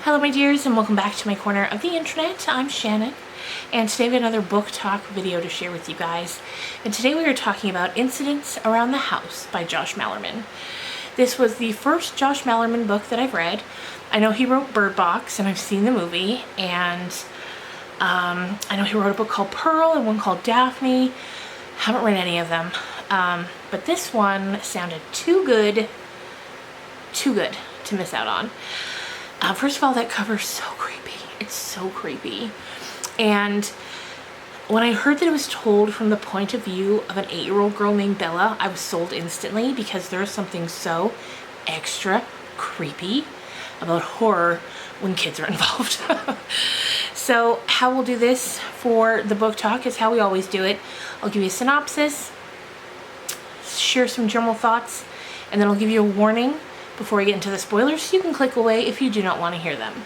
Hello my dears, and welcome back to my corner of the internet. I'm Shannon, and today we have another book talk video to share with you guys. And today we are talking about Incidents Around the House by Josh Malerman. This was the first Josh Malerman book that I've read. I know he wrote Bird Box, and I've seen the movie, and I know he wrote a book called Pearl and one called Daphne. Haven't read any of them, but this one sounded too good to miss out on. First of all, that cover's so creepy. It's so creepy. And when I heard that it was told from the point of view of an 8-year-old girl named Bella, I was sold instantly, because there's something so extra creepy about horror when kids are involved. So how we'll do this for the book talk is how we always do it. I'll give you a synopsis, share some general thoughts, and then I'll give you a warning before I get into the spoilers, so you can click away if you do not want to hear them.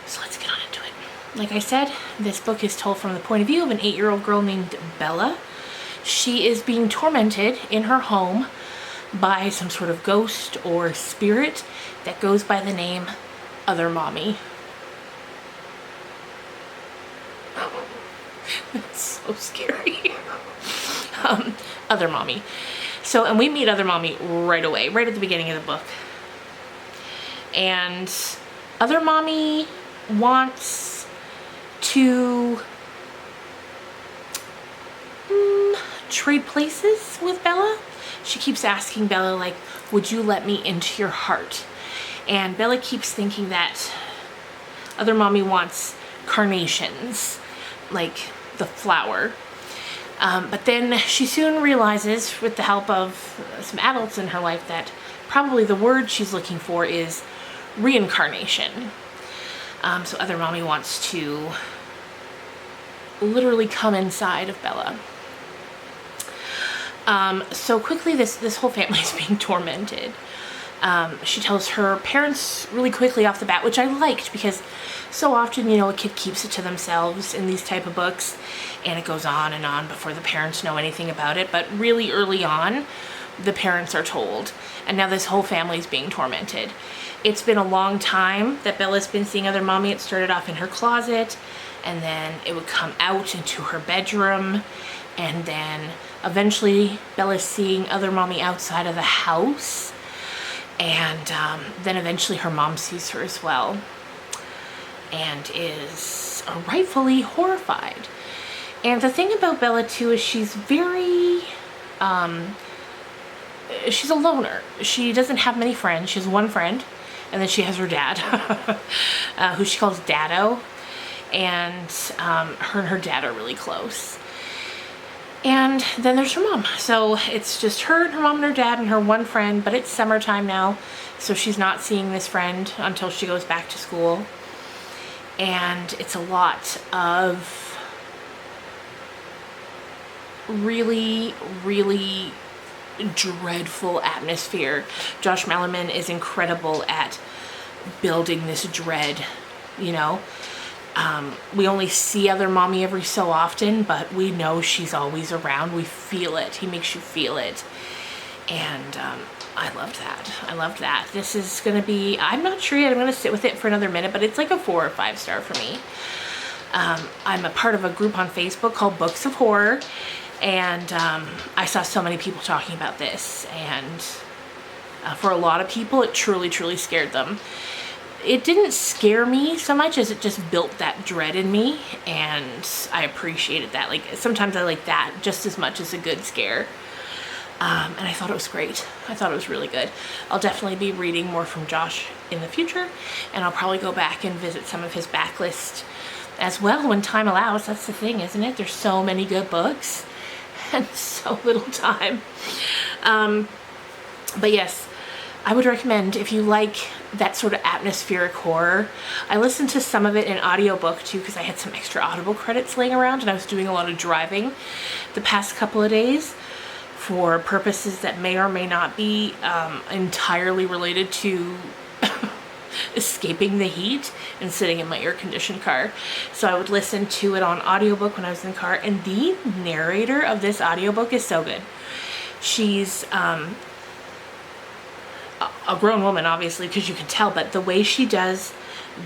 So let's get on into it. Like I said, this book is told from the point of view of an 8-year-old girl named Bella. She is being tormented in her home by some sort of ghost or spirit that goes by the name Other Mommy. It's so scary. Other Mommy. So, and we meet Other Mommy right away, right at the beginning of the book. And Other Mommy wants to trade places with Bella. She keeps asking Bella, like, would you let me into your heart? And Bella keeps thinking that Other Mommy wants carnations, like the flower. But then she soon realizes, with the help of some adults in her life, that probably the word she's looking for is reincarnation. So Other Mommy wants to literally come inside of Bella. So quickly this whole family is being tormented. She tells her parents really quickly off the bat, which I liked, because so often, you know, a kid keeps it to themselves in these type of books, and it goes on and on before the parents know anything about it. But really early on, the parents are told, and now this whole family is being tormented. It's been a long time that Bella's been seeing Other Mommy. It started off in her closet, and then it would come out into her bedroom, and then eventually Bella's seeing Other Mommy outside of the house. And then eventually her mom sees her as well, and is rightfully horrified. And the thing about Bella too is she's very, she's a loner. She doesn't have many friends. She has one friend, and then she has her dad, who she calls Daddo, and her and her dad are really close. And then there's her mom. So it's just her and her mom and her dad and her one friend, but it's summertime now, so she's not seeing this friend until she goes back to school. And it's a lot of really, really dreadful atmosphere. Josh Malerman is incredible at building this dread, you know. We only see Other Mommy every so often, but we know she's always around. We feel it. He makes you feel it. And I loved that. I loved that. This is going to be, I'm not sure yet. I'm going to sit with it for another minute, but it's like a 4 or 5 star for me. I'm a part of a group on Facebook called Books of Horror, and I saw so many people talking about this, and for a lot of people, it truly, truly scared them. It didn't scare me so much as it just built that dread in me, and I appreciated that. Like, sometimes I like that just as much as a good scare. And I thought it was great. I thought it was really good. I'll definitely be reading more from Josh in the future, and I'll probably go back and visit some of his backlist as well when time allows. That's the thing, isn't it? There's so many good books and so little time. But yes, I would recommend, if you like that sort of atmospheric horror. I listened to some of it in audiobook too, because I had some extra Audible credits laying around, and I was doing a lot of driving the past couple of days for purposes that may or may not be entirely related to escaping the heat and sitting in my air-conditioned car. So I would listen to it on audiobook when I was in the car, and the narrator of this audiobook is so good. She's a grown woman, obviously, because you can tell, but the way she does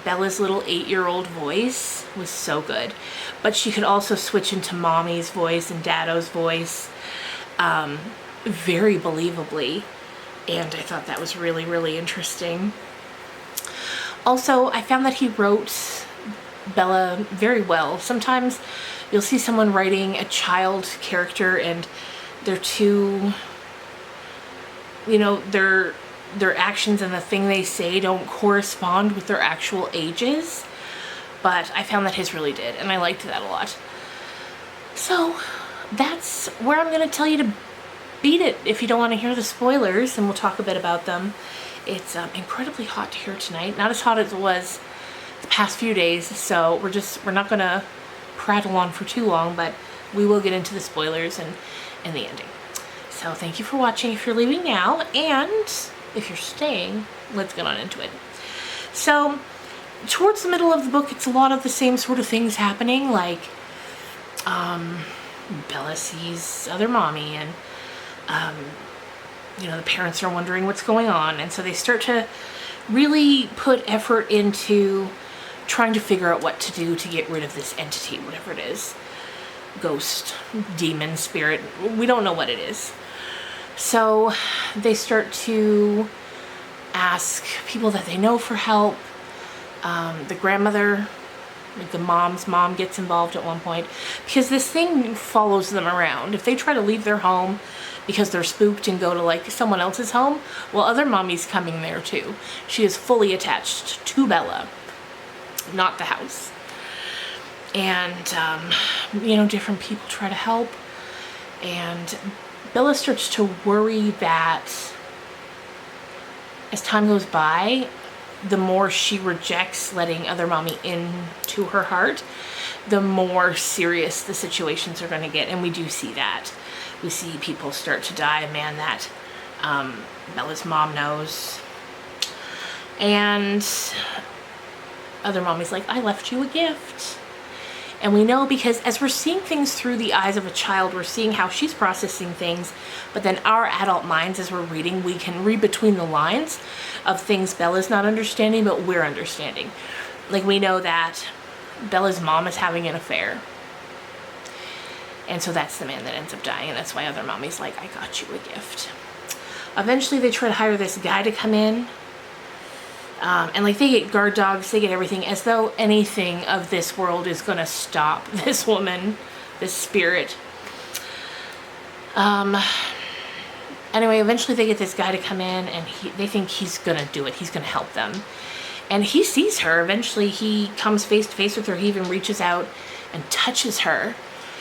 Bella's little 8-year-old voice was so good. But she could also switch into Mommy's voice and Daddo's voice very believably. And I thought that was really, really interesting. Also, I found that he wrote Bella very well. Sometimes you'll see someone writing a child character and they're too, you know, their actions and the thing they say don't correspond with their actual ages. But I found that his really did, and I liked that a lot. So that's where I'm going to tell you to beat it if you don't want to hear the spoilers, and we'll talk a bit about them. It's incredibly hot here tonight. Not as hot as it was the past few days, so we're not going to prattle on for too long, but we will get into the spoilers and the ending. So thank you for watching if you're leaving now, and if you're staying, let's get on into it. So towards the middle of the book, it's a lot of the same sort of things happening, like Bella sees other mommy, and you know, the parents are wondering what's going on, and so they start to really put effort into trying to figure out what to do to get rid of this entity, whatever it is. Ghost, demon, spirit, we don't know what it is. So they start to ask people that they know for help. The grandmother, like the mom's mom, gets involved at one point because this thing follows them around. If they try to leave their home because they're spooked and go to like someone else's home, well, other mommy's coming there too. She is fully attached to Bella, not the house. And, you know, different people try to help. And Bella starts to worry that as time goes by, the more she rejects letting other mommy into her heart, the more serious the situations are going to get. And we do see that. We see people start to die, a man that Bella's mom knows. And other mommy's like, I left you a gift. And we know because as we're seeing things through the eyes of a child, we're seeing how she's processing things, but then our adult minds, as we're reading, we can read between the lines of things Bella's not understanding, but we're understanding. Like, we know that Bella's mom is having an affair. And so that's the man that ends up dying, and that's why other mommy's like, I got you a gift. Eventually they try to hire this guy to come in. And like, they get guard dogs, they get everything, as though anything of this world is going to stop this woman, this spirit. Anyway, eventually they get this guy to come in, and they think he's going to do it. He's going to help them. And he sees her. Eventually he comes face to face with her. He even reaches out and touches her.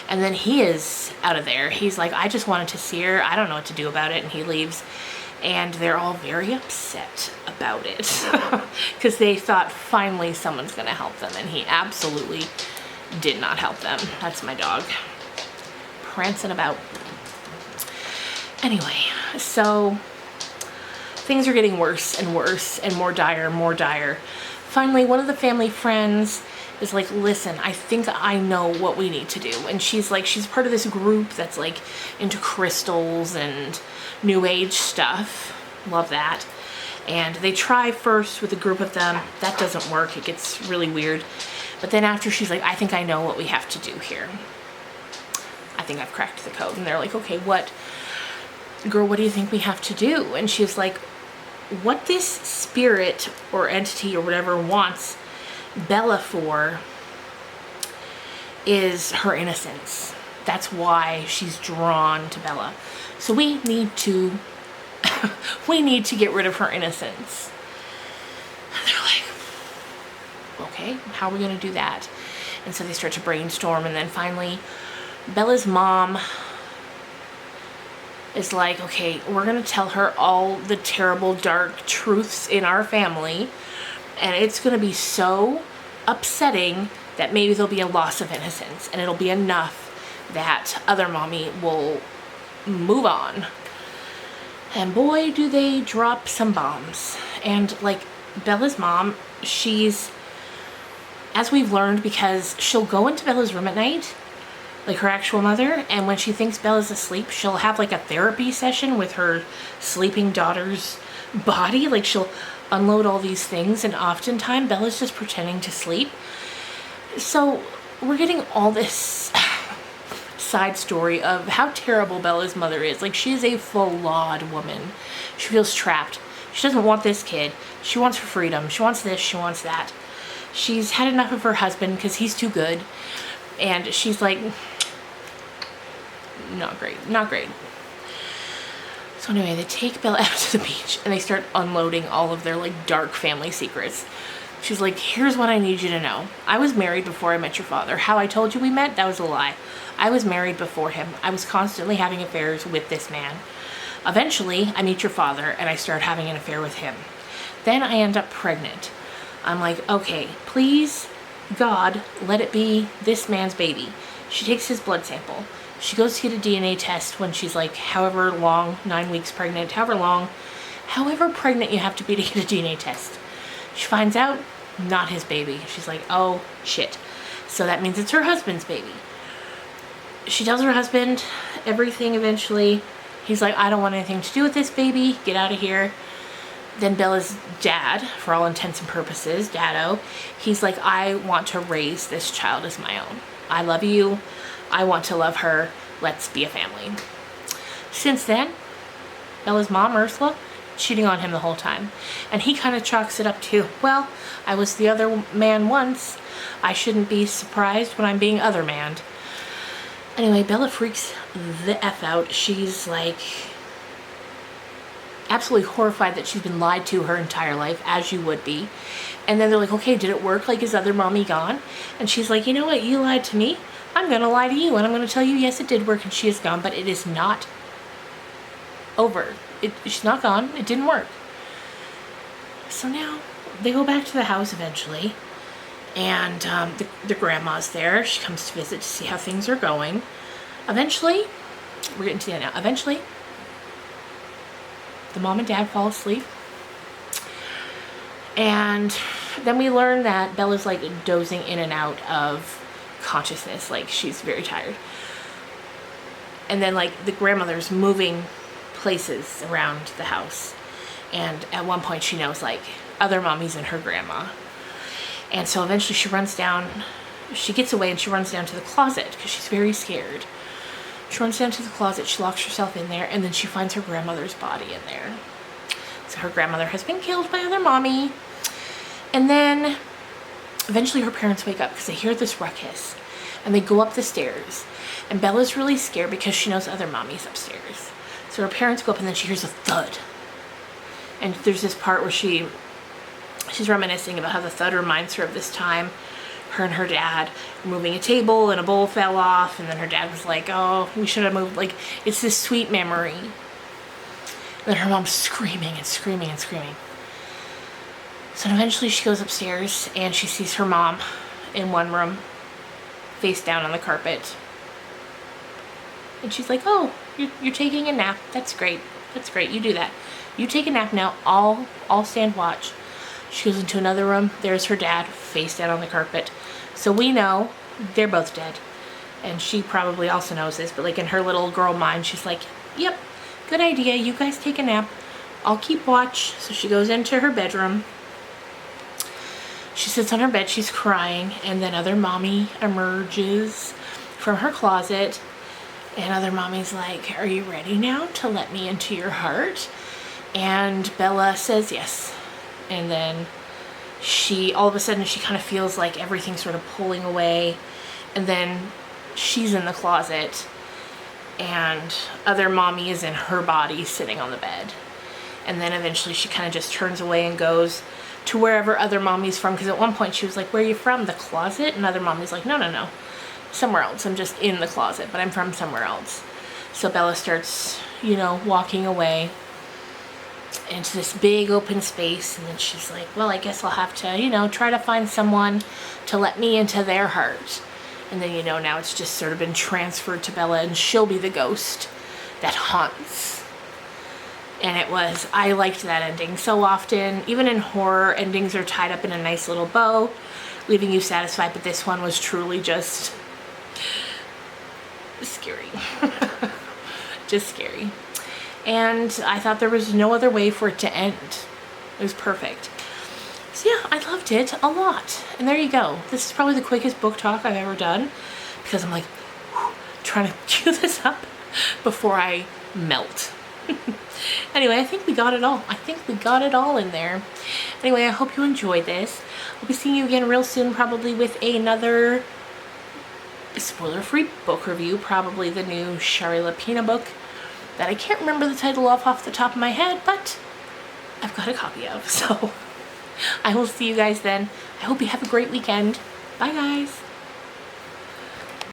And then he is out of there. He's like, I just wanted to see her. I don't know what to do about it. And he leaves. And they're all very upset about it because they thought finally someone's going to help them, and he absolutely did not help them. That's my dog prancing about. Anyway, so things are getting worse and worse and more dire and more dire. Finally, one of the family friends is like, listen, I think I know what we need to do. And she's like, she's part of this group that's like into crystals and new age stuff. Love that. And they try first with a group of them. That doesn't work. It gets really weird. But then after, she's like, I think I know what we have to do here. I think I've cracked the code. And they're like, okay, what? Girl, what do you think we have to do? And she's like, what this spirit or entity or whatever wants Bella for is her innocence. That's why she's drawn to Bella. So we need to get rid of her innocence. And they're like, okay, how are we going to do that? And so they start to brainstorm, and then finally Bella's mom is like, okay, we're going to tell her all the terrible dark truths in our family, and it's going to be so upsetting that maybe there'll be a loss of innocence, and it'll be enough that other mommy will move on. And boy, do they drop some bombs. And like, Bella's mom, she's, as we've learned, because she'll go into Bella's room at night, like her actual mother, and when she thinks Bella's asleep, she'll have like a therapy session with her sleeping daughter's body. Like, she'll unload all these things, and oftentimes Bella's just pretending to sleep. So we're getting all this side story of how terrible Bella's mother is. Like, she is a flawed woman. She feels trapped. She doesn't want this kid. She wants her freedom. She wants this. She wants that. She's had enough of her husband because he's too good. And she's like, not great. Not great. So anyway, they take Bella out to the beach and they start unloading all of their like dark family secrets. She's like, here's what I need you to know. I was married before I met your father. How I told you we met, that was a lie. I was married before him. I was constantly having affairs with this man. Eventually, I meet your father and I start having an affair with him. Then I end up pregnant. I'm like, okay, please, God, let it be this man's baby. She takes his blood sample. She goes to get a DNA test when she's like however long, 9 weeks pregnant, however pregnant you have to be to get a DNA test. She finds out, not his baby. She's like, oh shit. So that means it's her husband's baby. She tells her husband everything eventually. He's like, I don't want anything to do with this baby. Get out of here. Then Bella's dad, for all intents and purposes, Daddo, he's like, I want to raise this child as my own. I love you. I want to love her. Let's be a family. Since then, Bella's mom, Ursula, cheating on him the whole time. And he kind of chalks it up to, well, I was the other man once. I shouldn't be surprised when I'm being other manned. Anyway, Bella freaks the F out. She's like absolutely horrified that she's been lied to her entire life, as you would be. And then they're like, okay, did it work? Like, is other mommy gone? And she's like, you know what? You lied to me. I'm going to lie to you. And I'm going to tell you, yes, it did work and she is gone, but it is not over. She's not gone. It didn't work. So now they go back to the house eventually. And the grandma's there. She comes to visit to see how things are going. Eventually, we're getting to the end now. Eventually, the mom and dad fall asleep. And then we learn that Bella's like dozing in and out of consciousness. Like, she's very tired. And then like the grandmother's moving places around the house. And at one point she knows like other mommies and her grandma. And so eventually she runs down, she gets away and she runs down to the closet because she's very scared. She runs down to the closet, she locks herself in there, and then she finds her grandmother's body in there. So her grandmother has been killed by other mommy. And then eventually her parents wake up because they hear this ruckus. And they go up the stairs. And Bella's really scared because she knows other mommy's upstairs. So her parents go up and then she hears a thud. And there's this part where she's reminiscing about how the thud reminds her of this time her and her dad were moving a table and a bowl fell off, and then her dad was like, oh, we should have moved. Like, it's this sweet memory. And then her mom's screaming and screaming and screaming. So eventually she goes upstairs and she sees her mom in one room, face down on the carpet. And she's like, oh, you're taking a nap. That's great. That's great. You do that. You take a nap now. I'll stand watch. She goes into another room. There's her dad, face down on the carpet. So we know they're both dead. And she probably also knows this, but like in her little girl mind, she's like, yep, good idea. You guys take a nap. I'll keep watch. So she goes into her bedroom. She sits on her bed. She's crying. And then other mommy emerges from her closet. And other mommy's like, are you ready now to let me into your heart? And Bella says yes. And then all of a sudden she kind of feels like everything's sort of pulling away. And then she's in the closet and other mommy is in her body sitting on the bed. And then eventually she kind of just turns away and goes to wherever other mommy's from. Because at one point she was like, where are you from? The closet? And other mommy's like, no. Somewhere else. I'm just in the closet, but I'm from somewhere else. So Bella starts, walking away into this big open space, and then she's like, well, I guess I'll have to, try to find someone to let me into their heart. And then, now it's just sort of been transferred to Bella, and she'll be the ghost that haunts. And I liked that ending so often. Even in horror, endings are tied up in a nice little bow, leaving you satisfied, but this one was truly just scary. Just scary. And I thought there was no other way for it to end. It was perfect. So yeah, I loved it a lot. And there you go. This is probably the quickest book talk I've ever done because I'm like trying to chew this up before I melt. Anyway, I think we got it all. I think we got it all in there. Anyway, I hope you enjoyed this. We'll be seeing you again real soon, probably with another spoiler-free book review, probably the new Shari Lapena book that I can't remember the title off the top of my head, but I've got a copy of. So I will see you guys then. I hope you have a great weekend. Bye, guys.